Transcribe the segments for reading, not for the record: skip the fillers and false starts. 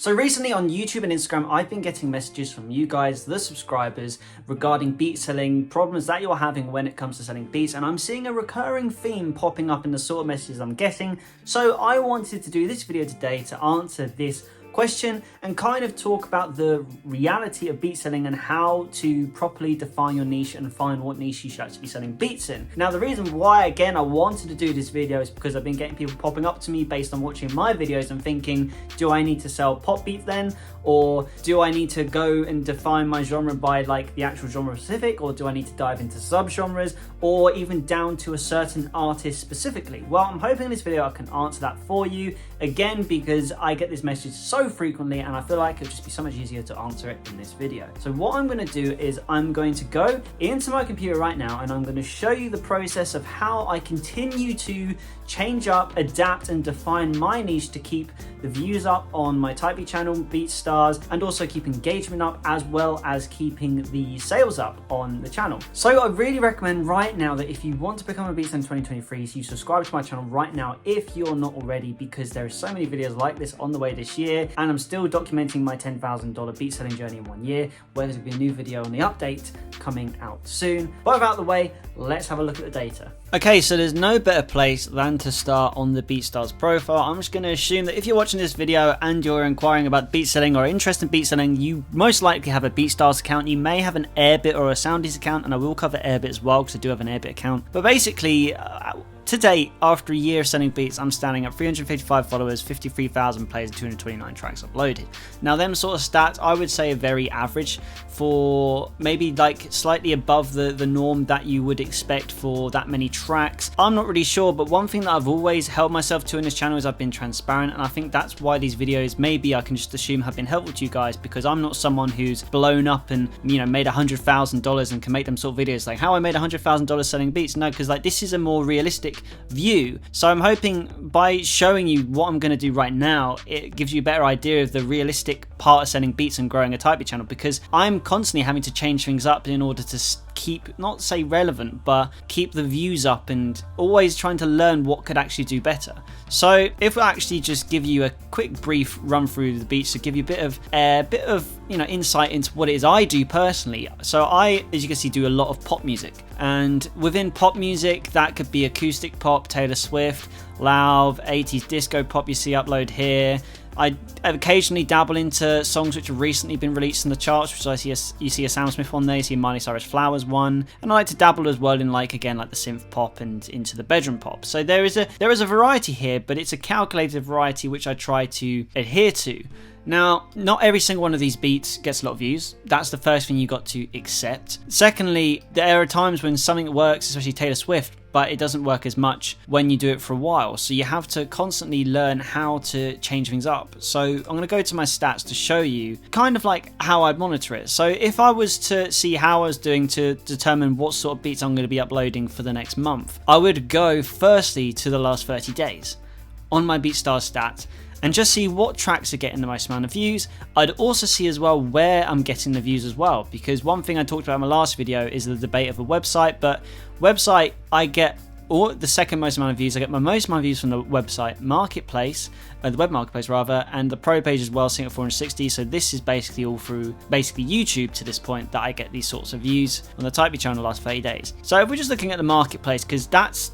So recently on YouTube and Instagram, I've been getting messages from you guys, the subscribers, regarding beat selling, problems that you're having when it comes to selling beats, and I'm seeing a recurring theme popping up in the sort of messages I'm getting. So I wanted to do this video today to answer this question and kind of talk about the reality of beat selling and how to properly define your niche and find what niche you should actually be selling beats in. Now, the reason why, again, I wanted to do this video is because I've been getting people popping up to me based on watching my videos and thinking, do I need to sell pop beats then? Or do I need to go and define my genre by like the actual genre specific? Or do I need to dive into subgenres or even down to a certain artist specifically? Well, I'm hoping in this video I can answer that for you, again, because I get this message so frequently and I feel like it'll just be so much easier to answer it in this video. So what I'm going to do is I'm going to go into my computer right now and I'm going to show you the process of how I continue to change up, adapt and define my niche to keep the views up on my Type Beat channel, BeatStars, and also keep engagement up as well as keeping the sales up on the channel. So I really recommend right now that if you want to become a beat seller in 2023, so you subscribe to my channel right now if you're not already, because there are so many videos like this on the way this year, and I'm still documenting my $10,000 beat selling journey in 1 year, where there's gonna be a new video on the update coming out soon. But out of the way, let's have a look at the data. Okay, so there's no better place than to start on the BeatStars profile. I'm just going to assume that if you're watching this video and you're inquiring about beat selling or interested in beat selling, you most likely have a BeatStars account. You may have an Airbit or a Soundees account, and I will cover Airbit as well because I do have an Airbit account. But basically, to date, after a year of selling beats, I'm standing at 355 followers, 53,000 plays, and 229 tracks uploaded. Now, them sort of stats, I would say, are very average for maybe like slightly above the norm that you would expect for that many tracks. I'm not really sure, but one thing that I've always held myself to in this channel is I've been transparent, and I think that's why these videos, maybe I can just assume, have been helpful to you guys, because I'm not someone who's blown up and, you know, made $100,000 and can make them sort of videos like how I made $100,000 selling beats. No, because like this is a more realistic view. So I'm hoping by showing you what I'm going to do right now, it gives you a better idea of the realistic part of selling beats and growing a Type Beat channel, because I'm constantly having to change things up in order to keep, not say relevant, but keep the views up and always trying to learn what could actually do better. So if I actually just give you a quick brief run through the beats to give you a bit of you know, insight into what it is I do personally. So I, as you can see, do a lot of pop music, and within pop music that could be acoustic pop, Taylor Swift, loud 80s disco pop you see upload here. I occasionally dabble into songs which have recently been released in the charts, which you see a Sam Smith one there, you see a Miley Cyrus Flowers one, and I like to dabble as well in like the synth pop and into the bedroom pop. So there is a variety here, but it's a calculated variety which I try to adhere to. Now, not every single one of these beats gets a lot of views. That's the first thing you got to accept. Secondly, there are times when something works, especially Taylor Swift, but it doesn't work as much when you do it for a while. So you have to constantly learn how to change things up. So I'm going to go to my stats to show you kind of like how I'd monitor it. So if I was to see how I was doing to determine what sort of beats I'm going to be uploading for the next month, I would go firstly to the last 30 days on my BeatStars stats and just see what tracks are getting the most amount of views. I'd also see as well where I'm getting the views as well, because one thing I talked about in my last video is the debate of a website, but website I get the second most amount of views. I get my most amount of views from the website marketplace, the web marketplace rather, and the pro page as well, sitting at 460. So this is basically all through YouTube to this point that I get these sorts of views on the Type Beat channel the last 30 days. So if we're just looking at the marketplace, because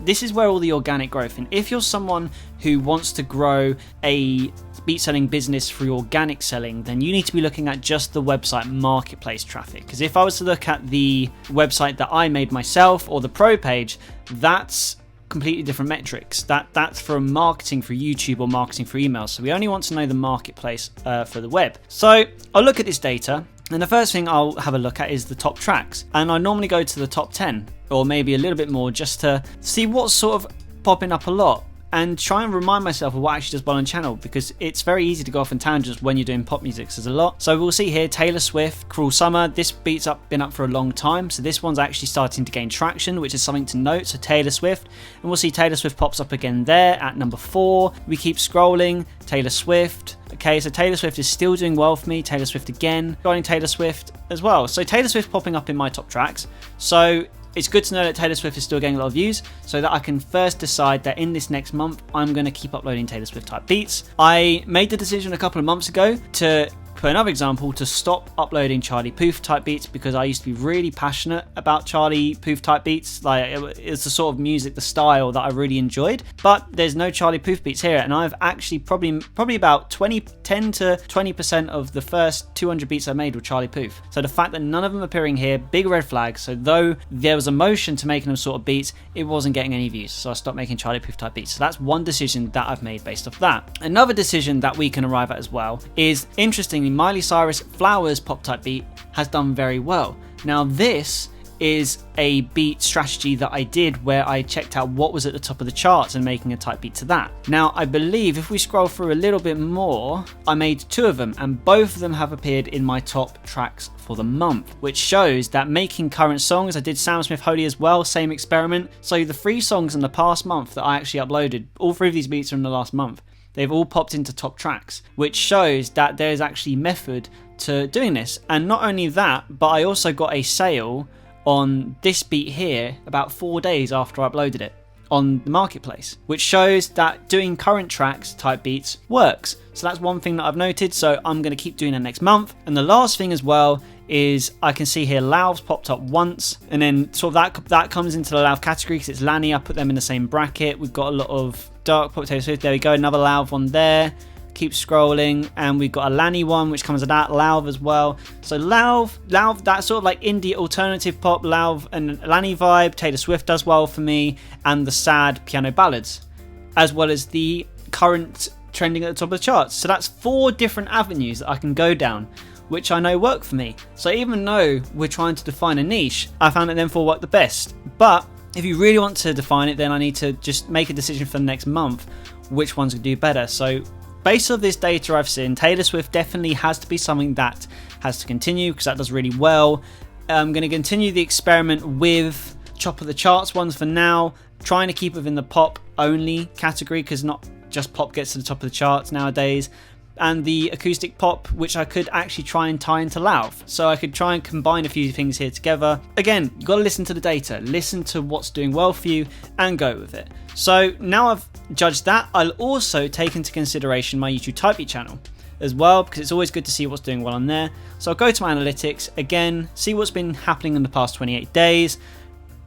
this is where all the organic growth, and if you're someone who wants to grow a beat selling business through organic selling, then you need to be looking at just the website marketplace traffic. Because if I was to look at the website that I made myself or the pro page, that's completely different metrics. That's from marketing for YouTube or marketing for email. So we only want to know the marketplace for the web. So I'll look at this data, and the first thing I'll have a look at is the top tracks. And I normally go to the top 10 or maybe a little bit more just to see what's sort of popping up a lot, and try and remind myself of what actually does well on channel, because it's very easy to go off in tangents when you're doing pop music. So there's a lot. So we'll see here Taylor Swift, Cruel Summer. This beat's been up for a long time, so this one's actually starting to gain traction, which is something to note. So Taylor Swift, and we'll see Taylor Swift pops up again there at number 4. We keep scrolling, Taylor Swift. Okay, so Taylor Swift is still doing well for me. Taylor Swift again, joining Taylor Swift as well. So Taylor Swift popping up in my top tracks. So it's good to know that Taylor Swift is still getting a lot of views, so that I can first decide that in this next month I'm going to keep uploading Taylor Swift type beats. I made the decision a couple of months ago to, for another example, to stop uploading Charlie Puth type beats, because I used to be really passionate about Charlie Puth type beats. Like, it's the sort of music, the style that I really enjoyed. But there's no Charlie Puth beats here, and I've actually probably about 10 to 20% of the first 200 beats I made were Charlie Puth. So the fact that none of them are appearing here, big red flag. So though there was a motion to making them sort of beats, it wasn't getting any views. So I stopped making Charlie Puth type beats. So that's one decision that I've made based off that. Another decision that we can arrive at as well is, interestingly, Miley Cyrus Flowers pop type beat has done very well. Now this is a beat strategy that I did where I checked out what was at the top of the charts and making a type beat to that. Now I believe if we scroll through a little bit more, I made 2 of them, and both of them have appeared in my top tracks for the month, which shows that making current songs, I did Sam Smith Holy as well, same experiment. So the 3 songs in the past month that I actually uploaded, all 3 of these beats are in the last month. They've all popped into top tracks, which shows that there's actually method to doing this. And not only that, but I also got a sale on this beat here about 4 days after I uploaded it on the marketplace, which shows that doing current tracks type beats works. So that's one thing that I've noted, so I'm going to keep doing that next month. And the last thing as well is I can see here Lauv's popped up once, and then sort of that comes into the Lauv category because it's Lani. I put them in the same bracket. We've got a lot of Dark pop Taylor Swift. There we go, another Lauv one there. Keep scrolling, and we've got a Lani one which comes with that, Lauv as well. So Lauv, that sort of like indie alternative pop, Lauv and Lani vibe. Taylor Swift does well for me, and the sad piano ballads, as well as the current trending at the top of the charts. So that's 4 different avenues that I can go down, which I know work for me. So even though we're trying to define a niche, I found that them 4 work the best. But if you really want to define it, then I need to just make a decision for the next month which ones could do better. So based on this data I've seen, Taylor Swift definitely has to be something that has to continue, because that does really well. I'm going to continue the experiment with top of the charts ones for now, trying to keep within the pop only category, because not just pop gets to the top of the charts nowadays. And the acoustic pop, which I could actually try and tie into Lauv. So I could try and combine a few things here together. Again, you've got to listen to the data, listen to what's doing well for you, and go with it. So now I've judged that, I'll also take into consideration my YouTube type beat channel as well, because it's always good to see what's doing well on there. So I'll go to my analytics again, see what's been happening in the past 28 days,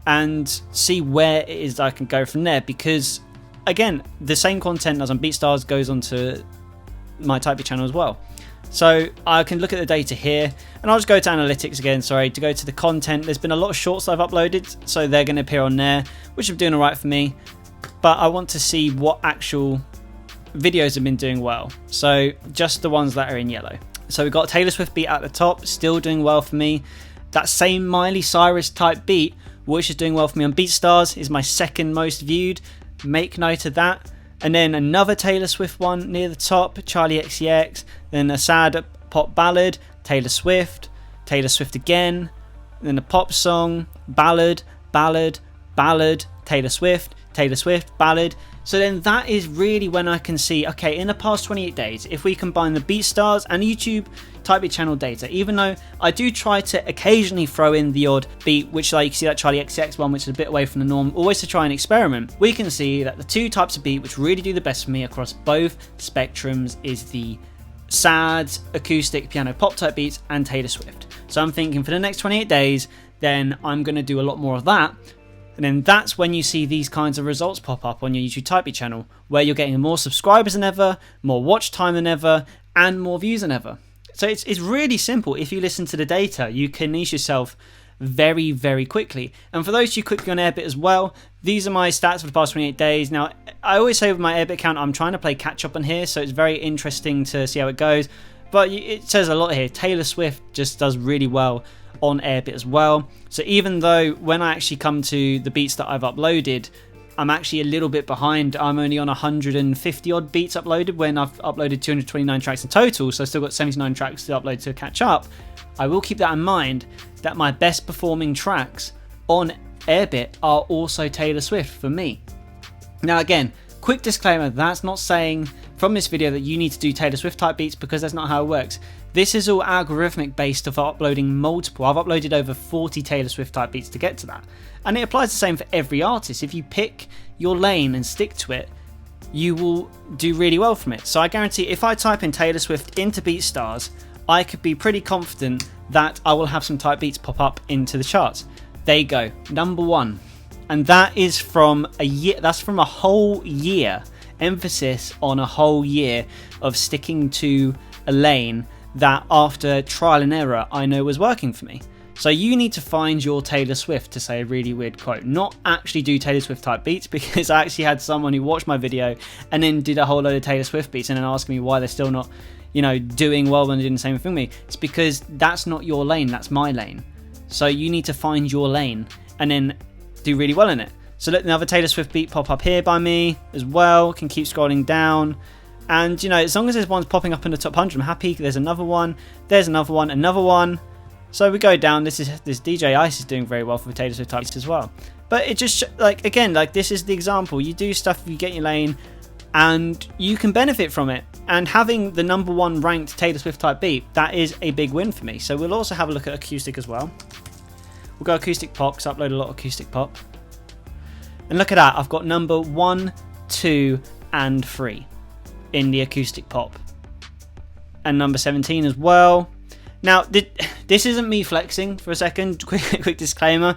and see where it is I can go from there. Because again, the same content as on BeatStars goes onto my type beat channel as well. So I can look at the data here, and I'll just go to analytics again, to go to the content. There's been a lot of shorts I've uploaded, so they're going to appear on there, which are doing alright for me. But I want to see what actual videos have been doing well. So just the ones that are in yellow. So we've got Taylor Swift beat at the top, still doing well for me. That same Miley Cyrus type beat, which is doing well for me on BeatStars, is my 2nd most viewed. Make note of that. And then another Taylor Swift one near the top, Charlie XCX. Then a sad pop ballad, Taylor Swift again. Then a pop song, ballad, Taylor Swift, ballad. So then that is really when I can see, okay, in the past 28 days, if we combine the BeatStars and YouTube type beat channel data, even though I do try to occasionally throw in the odd beat, which like you can see that Charlie XCX one, which is a bit away from the norm, always to try and experiment, we can see that the 2 types of beat which really do the best for me across both spectrums is the sad acoustic piano pop type beats and Taylor Swift. So I'm thinking for the next 28 days, then I'm going to do a lot more of that. And then that's when you see these kinds of results pop up on your YouTube type beat channel, where you're getting more subscribers than ever, more watch time than ever, and more views than ever. So it's really simple. If you listen to the data, you can niche yourself very, very quickly. And for those who quickly on Airbit as well, these are my stats for the past 28 days. Now, I always say with my Airbit account, I'm trying to play catch up on here, so it's very interesting to see how it goes. But it says a lot here. Taylor Swift just does really well on Airbit as well. So even though when I actually come to the beats that I've uploaded, I'm actually a little bit behind. I'm only on 150 odd beats uploaded when I've uploaded 229 tracks in total, so I've still got 79 tracks to upload to catch up. I will keep that in mind, that my best performing tracks on Airbit are also Taylor Swift for me. Now again, quick disclaimer, that's not saying from this video that you need to do Taylor Swift type beats, because that's not how it works. This is all algorithmic based of uploading multiple. I've uploaded over 40 Taylor Swift type beats to get to that. And it applies the same for every artist. If you pick your lane and stick to it, you will do really well from it. So I guarantee if I type in Taylor Swift into BeatStars, I could be pretty confident that I will have some type beats pop up into the charts. There you go, number 1. And that is from a year, that's from a whole year, emphasis on a whole year of sticking to a lane that after trial and error I know was working for me. So you need to find your Taylor Swift, to say a really weird quote, not actually do Taylor Swift type beats, because I actually had someone who watched my video and then did a whole load of Taylor Swift beats and then asked me why they're still not, you know, doing well when they're doing the same thing with me. It's because that's not your lane, that's my lane. So you need to find your lane and then do really well in it. So let another Taylor Swift beat pop up here by me as well. Can keep scrolling down. And, you know, as long as there's one's popping up in the top 100, I'm happy. There's another one. There's another one. Another one. So we go down. This DJ Ice is doing very well for Taylor Swift types as well. But it just, like, again, like, this is the example. You do stuff, you get your lane, and you can benefit from it. And having the number 1 ranked Taylor Swift type beat, that is a big win for me. So we'll also have a look at acoustic as well. We'll go acoustic pop, because I upload a lot of acoustic pop. And look at that, I've got number 1, 2, and 3 in the acoustic pop. And number 17 as well. Now, this isn't me flexing for a second, quick disclaimer.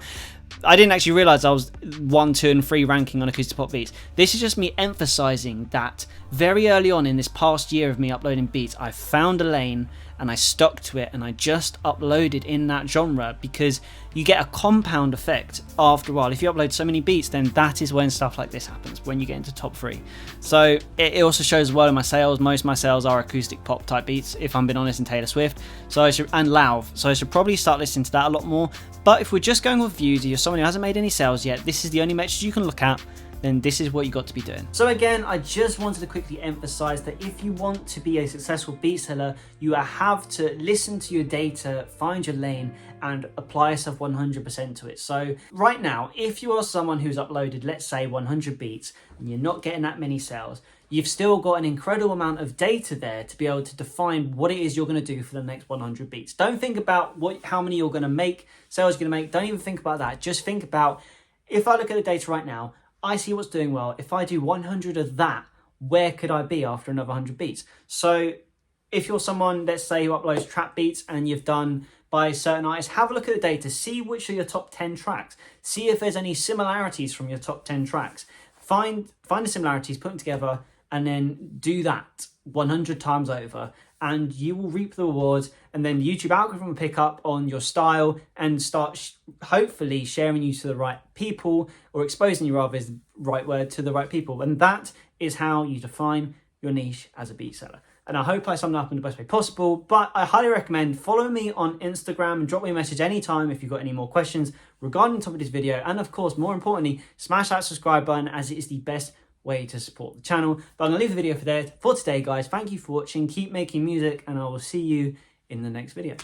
I didn't actually realise I was 1, 2, and 3 ranking on acoustic pop beats. This is just me emphasising that very early on in this past year of me uploading beats, I found a lane and I stuck to it and I just uploaded in that genre, because you get a compound effect after a while. If you upload so many beats, then that is when stuff like this happens, when you get into top 3. So it also shows well in my sales. Most of my sales are acoustic pop type beats, if I'm being honest, in Taylor Swift. So and Lauv. So I should probably start listening to that a lot more. But if we're just going with views, if you're someone who hasn't made any sales yet, this is the only metrics you can look at, then this is what you got to be doing. So again, I just wanted to quickly emphasize that if you want to be a successful beat seller, you have to listen to your data, find your lane, and apply yourself 100% to it. So right now, if you are someone who's uploaded, let's say 100 beats, and you're not getting that many sales, you've still got an incredible amount of data there to be able to define what it is you're going to do for the next 100 beats. Don't think about how many you're going to make, sales you're going to make. Don't even think about that. Just think about, if I look at the data right now, I see what's doing well. If I do 100 of that, where could I be after another 100 beats? So if you're someone, let's say, who uploads trap beats and you've done by certain artists, have a look at the data, see which are your top 10 tracks, see if there's any similarities from your top 10 tracks. Find the similarities, put them together, and then do that 100 times over, and you will reap the rewards. And then the YouTube algorithm will pick up on your style and start hopefully sharing you to the right people, or exposing you, rather is the right word, to the right people. And that is how you define your niche as a beat seller. And I hope I summed it up in the best way possible, but I highly recommend following me on Instagram and drop me a message anytime if you've got any more questions regarding the topic of this video. And of course, more importantly, smash that subscribe button, as it is the best way to support the channel. But I'm gonna leave the video for today, guys. Thank you for watching. Keep making music, and I will see you in the next video.